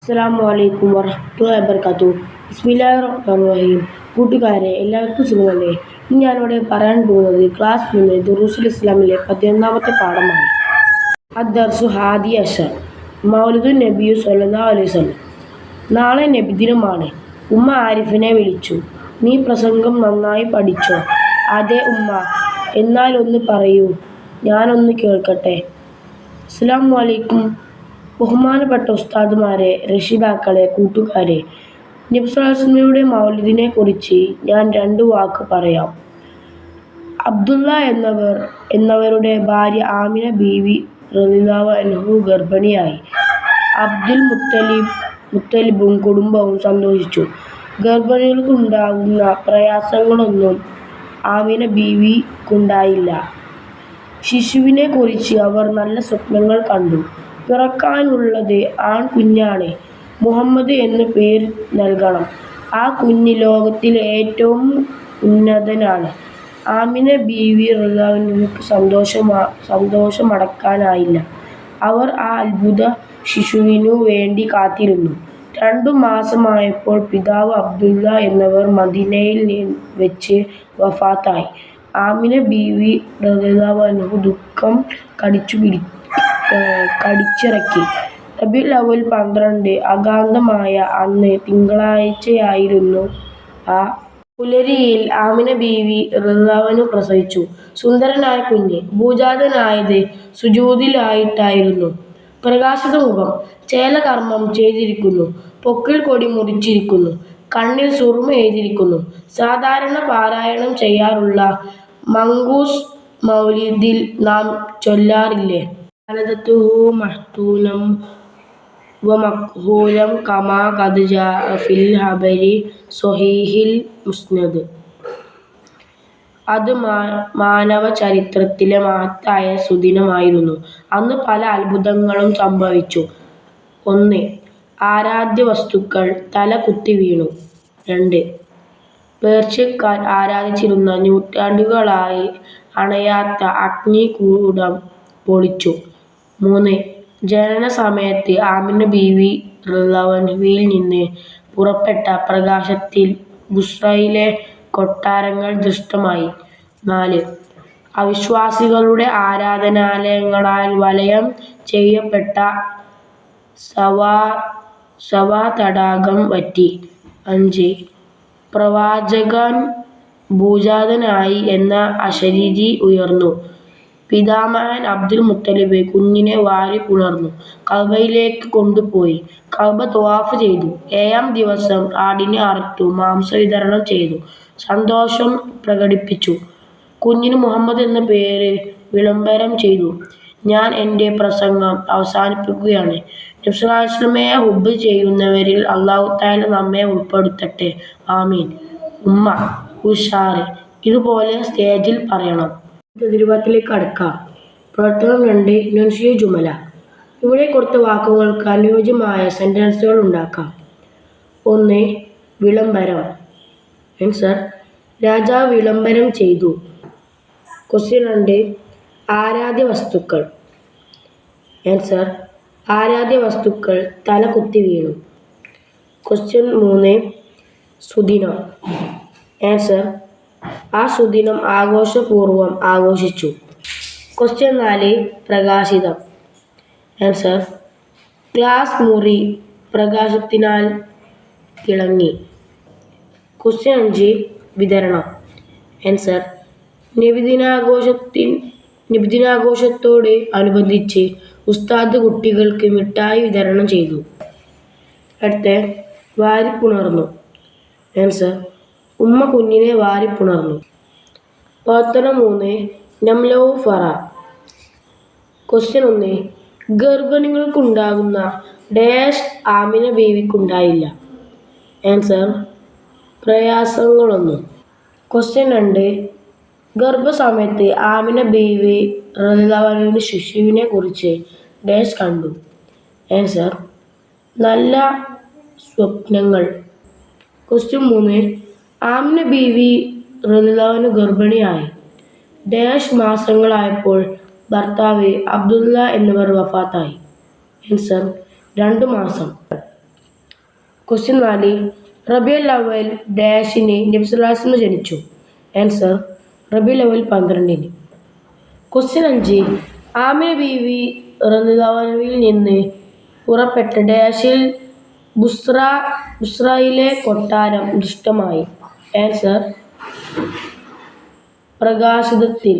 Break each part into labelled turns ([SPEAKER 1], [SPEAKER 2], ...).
[SPEAKER 1] അസ്സലാമു അലൈക്കും വറഹ്മത്തുള്ളാഹി വബറകാതുഹു. ബിസ്മില്ലാഹിർ റഹ്മാനിർ റഹീം. കൂട്ടുകാരെ, എല്ലാവർക്കും സുഖമല്ലേ? ഇന്ന് ഞാനിവിടെ പറയാൻ പോകുന്നത് ക്ലാസ് 3 ദുറൂസുൽ ഇസ്ലാമിലെ 11ാമത്തെ പാഠമാണ്. അദ്ദർസു ഹാദി അശർ, മൗലിദുൻ നബി സ്വല്ലല്ലാഹു അലൈഹി വസല്ലം. നാളെ നബിദിനമാണ്. ഉമ്മ ആരിഫിനെ വിളിച്ചു. നീ പ്രസംഗം നന്നായി പഠിച്ചോ? അതെ ഉമ്മ. എന്നാൽ ഒന്ന് പറയൂ, ഞാനൊന്ന് കേൾക്കട്ടെ. അസ്സലാമു അലൈക്കും. ബഹുമാനപ്പെട്ട ഉസ്താദുമാരെ, രക്ഷിതാക്കളെ, കൂട്ടുകാരെ, നബി സ്വല്ലല്ലാഹു അലൈഹി വസല്ലമയുടെ മൗലിദിനെ കുറിച്ച് ഞാൻ 2 വാക്ക് പറയാം. അബ്ദുള്ള എന്നവരുടെ ഭാര്യ ആമിന ബീവി റളിയല്ലാഹു അൻഹ ഗർഭിണിയായി. അബ്ദുൽ മുത്തലിബും കുടുംബവും സന്തോഷിച്ചു. ഗർഭിണികൾക്കുണ്ടാകുന്ന പ്രയാസങ്ങളൊന്നും ആമിന ബീവിക്കുണ്ടായില്ല. ശിശുവിനെ കുറിച്ച് അവർ നല്ല സ്വപ്നങ്ങൾ കണ്ടു. പിറക്കാനുള്ളത് ആൺകുഞ്ഞാണ്. മുഹമ്മദ് എന്ന് പേര് നൽകണം. ആ കുഞ്ഞ് ലോകത്തിലെ ഏറ്റവും ഉന്നതനാണ്. ആമിന ബീവി റളിയല്ലാഹു അൻഹയ്ക്ക് സന്തോഷമടക്കാനായില്ല. അവർ ആ അത്ഭുത ശിശുവിനു വേണ്ടി കാത്തിരുന്നു. 2 മാസമായപ്പോൾ പിതാവ് അബ്ദുള്ള എന്നവർ മദീനയിൽ വെച്ച് വഫാത്തായി. ആമിന ബീവി റളിയല്ലാഹു അൻഹ ദുഃഖം കടിച്ചിറക്കി. റബീഉൽ അവ്വൽ 12 അഗാധമായ അന്ന് തിങ്കളാഴ്ചയായിരുന്നു. ആ പുലരിയിൽ ആമിന ബീവി റളിയല്ലാഹു അൻഹ പ്രസവിച്ചു. സുന്ദരനായ കുഞ്ഞ്. ഭൂജാതനായത് സുജൂദിലായിട്ടായിരുന്നു. പ്രകാശിത മുഖം. ചേലകർമ്മം ചെയ്തിരിക്കുന്നു. പൊക്കിൾ കൊടി മുറിച്ചിരിക്കുന്നു. കണ്ണിൽ സുറുമ എഴുതിയിരിക്കുന്നു. സാധാരണ പാരായണം ചെയ്യാറുള്ള മങ്കൂസ് മൗലിദിൽ നാം ചൊല്ലാറില്ലേ? വലദതുഹു മഹ്തൂനം വമഖ്ഹൂലം കമാ ഖദ് ജാഅ ഫിൽ ഖബരി സ്വഹീഹിൽ മുസ്നദ്. അത് മാനവ ചരിത്രത്തിലെ മഹത്തായ സുദിനമായിരുന്നു. അന്ന് പല അത്ഭുതങ്ങളും സംഭവിച്ചു. 1. ആരാധ്യവസ്തുക്കൾ തല കുത്തിവീണു. 2. പേർഷ്യക്കാർ ആരാധിച്ചിരുന്ന നൂറ്റാണ്ടുകളായി അണയാത്ത അഗ്നികൂടം പൊളിച്ചു. 3. ജനന സമയത്ത് ആമിന ബീവി റളിയല്ലാഹു അൻഹയിൽ നിന്ന് പുറപ്പെട്ട പ്രകാശത്തിൽ ബുസ്രയിലെ കൊട്ടാരങ്ങൾ ദൃഷ്ടമായി. 4. അവിശ്വാസികളുടെ ആരാധനാലയങ്ങളാൽ വലയം ചെയ്യപ്പെട്ട സവാ തടാകം വറ്റി. 5. പ്രവാചകൻ ഭൂജാതനായി എന്ന അശരീരി ഉയർന്നു. പിതാമഹൻ അബ്ദുൽ മുത്തലിബ് കുഞ്ഞിനെ വാരിപ്പുണർന്നു കഅബയിലേക്ക് കൊണ്ടുപോയി. കഅബ ത്വവാഫ് ചെയ്തു. 7ാം ദിവസം ആടിനെ അറുത്തു മാംസവിതരണം ചെയ്തു. സന്തോഷം പ്രകടിപ്പിച്ചു. കുഞ്ഞിന് മുഹമ്മദ് എന്ന പേര് വിളംബരം ചെയ്തു. ഞാൻ എൻ്റെ പ്രസംഗം അവസാനിപ്പിക്കുകയാണ്. നബി സ്വല്ലല്ലാഹു അലൈഹി വസല്ലമയെ ഹുബ്ബ് ചെയ്യുന്നവരിൽ അല്ലാഹു തആല നമ്മെ ഉൾപ്പെടുത്തട്ടെ. ആമീൻ. ഉമ്മ, ഉഷാറ്. ഇതുപോലെ സ്റ്റേജിൽ പറയണം. തദ്രീബാത്തിലേക്ക് കടക്കാം. പ്രവർത്തനം 2. നൻസിയ ജുമല. ഇവിടെ കൊടുത്ത വാക്കുകൾക്ക് അനുയോജ്യമായ സെന്റൻസുകൾ ഉണ്ടാക്കാം. 1. വിളംബരം. ആൻസർ: രാജാവ് വിളംബരം ചെയ്തു. ക്വസ്റ്റ്യൻ 2. ആരാധ്യവസ്തുക്കൾ. ആൻസർ: ആരാധ്യവസ്തുക്കൾ തല കുത്തി വീണു. ക്വസ്റ്റ്യൻ 3. സുദിനം. ആൻസർ: ആ സുദിനം ആഘോഷപൂർവ്വം ആഘോഷിച്ചു. ക്വസ്റ്റ്യൻ 4. പ്രകാശിതം. ആൻസർ: ക്ലാസ് മുറി പ്രകാശത്തിനാൽ തിളങ്ങി. ക്വസ്റ്റ്യൻ 5. വിതരണം. ആൻസർ: നബിദിനാഘോഷത്തോട് അനുബന്ധിച്ച് ഉസ്താദ് കുട്ടികൾക്ക് മിഠായി വിതരണം ചെയ്തു. അടുത്ത വാരിപ്പുണർന്നു. ആൻസർ: ഉമ്മ കുഞ്ഞിനെ വാരിപ്പുണർന്നു. പ്രവർത്തനം 3. നംലഉ ഫറ. ക്വസ്റ്റ്യൻ 1. ഗർഭിണികൾക്കുണ്ടാകുന്ന ഡാഷ് ആമിന ബീവിക്കുണ്ടായില്ല. ആൻസർ: പ്രയാസങ്ങളൊന്നും. ക്വസ്റ്റ്യൻ 2. ഗർഭസമയത്ത് ആമിന ബീവി റളിയല്ലാഹു അൻഹ ശിശുവിനെ കുറിച്ച് ഡാഷ് കണ്ടു. ആൻസർ: നല്ല സ്വപ്നങ്ങൾ. ക്വസ്റ്റ്യൻ 3. ആമിന ബീവി റളിയല്ലാഹു അൻഹ ഗർഭിണിയായി. ഡാഷ് മാസങ്ങളായപ്പോൾ ഭർത്താവ് അബ്ദുള്ള എന്നിവർ വഫാത്തായി. ആൻസർ: 2 മാസം. ക്വസ്റ്റ്യൻ 4. റബീഉൽ അവ്വൽ ഡാഷിന് നബി സല്ലല്ലാഹു അലൈഹി വസല്ലം ജനിച്ചു. ആൻസർ റബീഉൽ അവ്വൽ 12-ന്. ക്വസ്റ്റ്യൻ 5. ആമിന ബീവി റളിയല്ലാഹു അൻഹയിൽ നിന്ന് പുറപ്പെട്ട ഡാഷിൽ ബുസ്രയിലെ കൊട്ടാരം ദൃഷ്ടമായി. ആൻസർ പ്രകാശിതത്തിൽ.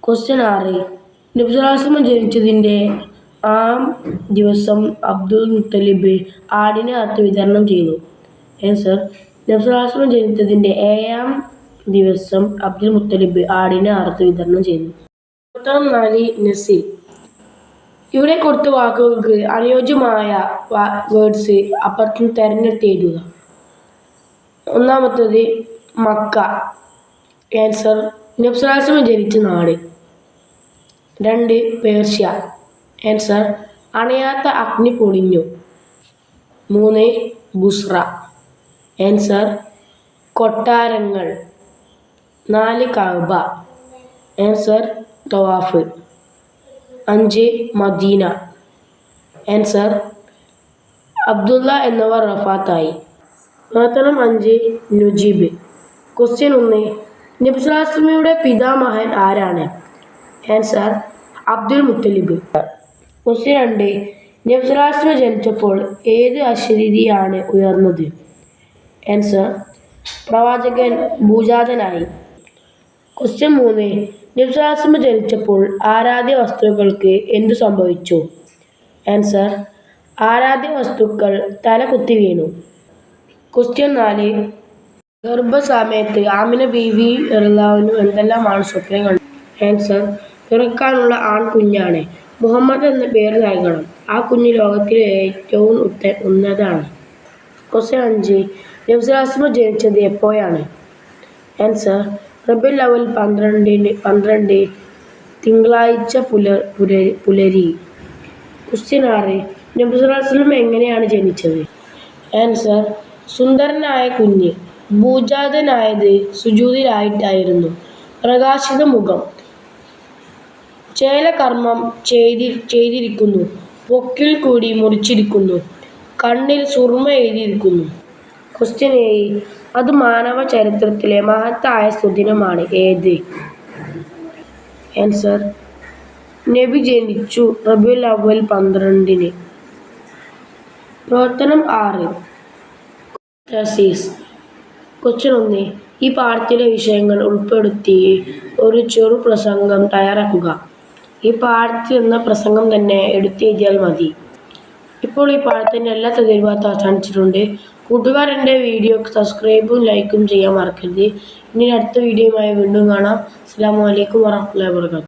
[SPEAKER 1] ക്വസ്റ്റ്യൻ 6. നബി സല്ലല്ലാഹു അലൈഹി വസല്ലം ജനിച്ചതിൻ്റെ ആം ദിവസം അബ്ദുൽ മുത്തലിബ് ആടിനെ അറുത്ത് വിതരണം ചെയ്തു. ആൻസർ നബി സല്ലല്ലാഹു അലൈഹി വസല്ലം ജനിച്ചതിൻ്റെ 7-ാം ദിവസം അബ്ദുൽ മുത്തലിബ് ആടിനെ അറുത്ത് വിതരണം ചെയ്തു. 4. നസിൽ. ഇവിടെ കൊടുത്ത വാക്കുകൾക്ക് അനുയോജ്യമായ വേർഡ്സ് അപ്പുറത്തുനിന്ന് തിരഞ്ഞെടുത്ത് എഴുതുക. ഒന്നാമത്തേത് മക്ക. ആൻസർ നബി സല്ലല്ലാഹു അലൈഹി വസല്ലം ജനിച്ച നാട്. 2. പേർഷ്യ. ആൻസർ അണയാത്ത അഗ്നി പൊളിഞ്ഞു. 3. ബുസ്ര. ആൻസർ കൊട്ടാരങ്ങൾ. 4. കഅബ. ആൻസർ തവാഫ്. 5. മദീന. ആൻസർ അബ്ദുള്ള എന്നിവർ വഫാത്തായി. പ്രവർത്തനം 5. നുജീബ്. ക്വസ്റ്റ്യൻ 1. നബി സല്ലല്ലാഹു അലൈഹി വസല്ലമയുടെ പിതാമഹൻ ആരാണ്? ആൻസർ അബ്ദുൽ മുത്തലിബ്. ക്വസ്റ്റ്യൻ 2. നബി സല്ലല്ലാഹു അലൈഹി വസല്ലം ജനിച്ചപ്പോൾ ഏത് അശരീരിയാണ് ഉയർന്നത്? ആൻസർ പ്രവാചകൻ ഭൂജാതനായി. ക്വസ്റ്റ്യൻ 3. നബി സല്ലല്ലാഹു അലൈഹി വസല്ലം ജനിച്ചപ്പോൾ ആരാധ്യ വസ്തുക്കൾക്ക് എന്തു സംഭവിച്ചു? ആൻസർ ആരാധ്യ വസ്തുക്കൾ തല കുത്തി വീണു. ക്വസ്റ്റ്യൻ 4. ഗർഭസമയത്ത് ആമിന ബീവി റളിയല്ലാഹു അൻഹ എന്തെല്ലാമാണ് സ്വപ്നം കണ്ടത്? ആൻസർ പിറക്കാനുള്ള ആൺകുഞ്ഞാണ്. മുഹമ്മദ് എന്ന പേര് നൽകണം. ആ കുഞ്ഞ് ലോകത്തിലെ ഏറ്റവും ഉന്നതനാണ്. ക്വസ്റ്റ്യൻ 5. നബി സല്ലല്ലാഹു അലൈഹി വസല്ലം ജനിച്ചത് എപ്പോഴാണ്? ആൻസർ റബീഉൽ അവ്വൽ 12 തിങ്കളാഴ്ച പുലരി. ക്വസ്റ്റ്യൻ 6. നബി സല്ലല്ലാഹു അലൈഹി വസല്ലം എങ്ങനെയാണ് ജനിച്ചത്? ആൻസർ സുന്ദരനായ കുഞ്ഞ്. ഭൂജാതനായത് സുജൂദിലായിട്ടായിരുന്നു. പ്രകാശിത മുഖം. ചേലകർമ്മം ചെയ്തിരിക്കുന്നു. പൊക്കിൽ കൂടി മുറിച്ചിരിക്കുന്നു. കണ്ണിൽ സുർമ എഴുതിയിരിക്കുന്നു. ക്വസ്റ്റ്യൻ 7. അത് മാനവ ചരിത്രത്തിലെ മഹത്തായ സുദിനമാണ്. ഏത്? ആൻസർ നബി ജനിച്ചു റബീഉൽ അവ്വൽ 12-ന്. പ്രവർത്തനം 6. തഹ്സീസ്. ക്വസ്റ്റ്യൻ 1. ഈ പാഠത്തിലെ വിഷയങ്ങൾ ഉൾപ്പെടുത്തി ഒരു ചെറു പ്രസംഗം തയ്യാറാക്കുക. ഈ പാഠത്തിൽ എന്ന പ്രസംഗം തന്നെ എടുത്തെഴുതിയാൽ മതി. ഇപ്പോൾ ഈ പാഠത്തിൻ്റെ എല്ലാ തദ്ദേശഭാഗത്തും അവസാനിച്ചിട്ടുണ്ട്. കൂട്ടുകാർ എൻ്റെ വീഡിയോക്ക് സബ്സ്ക്രൈബും ലൈക്കും ചെയ്യാൻ മറക്കരുത്. ഇനി അടുത്ത വീഡിയോയുമായി വീണ്ടും കാണാം. അസ്സലാമു അലൈക്കും വറഹ്മത്തുള്ളാഹി വബറകാതുഹു.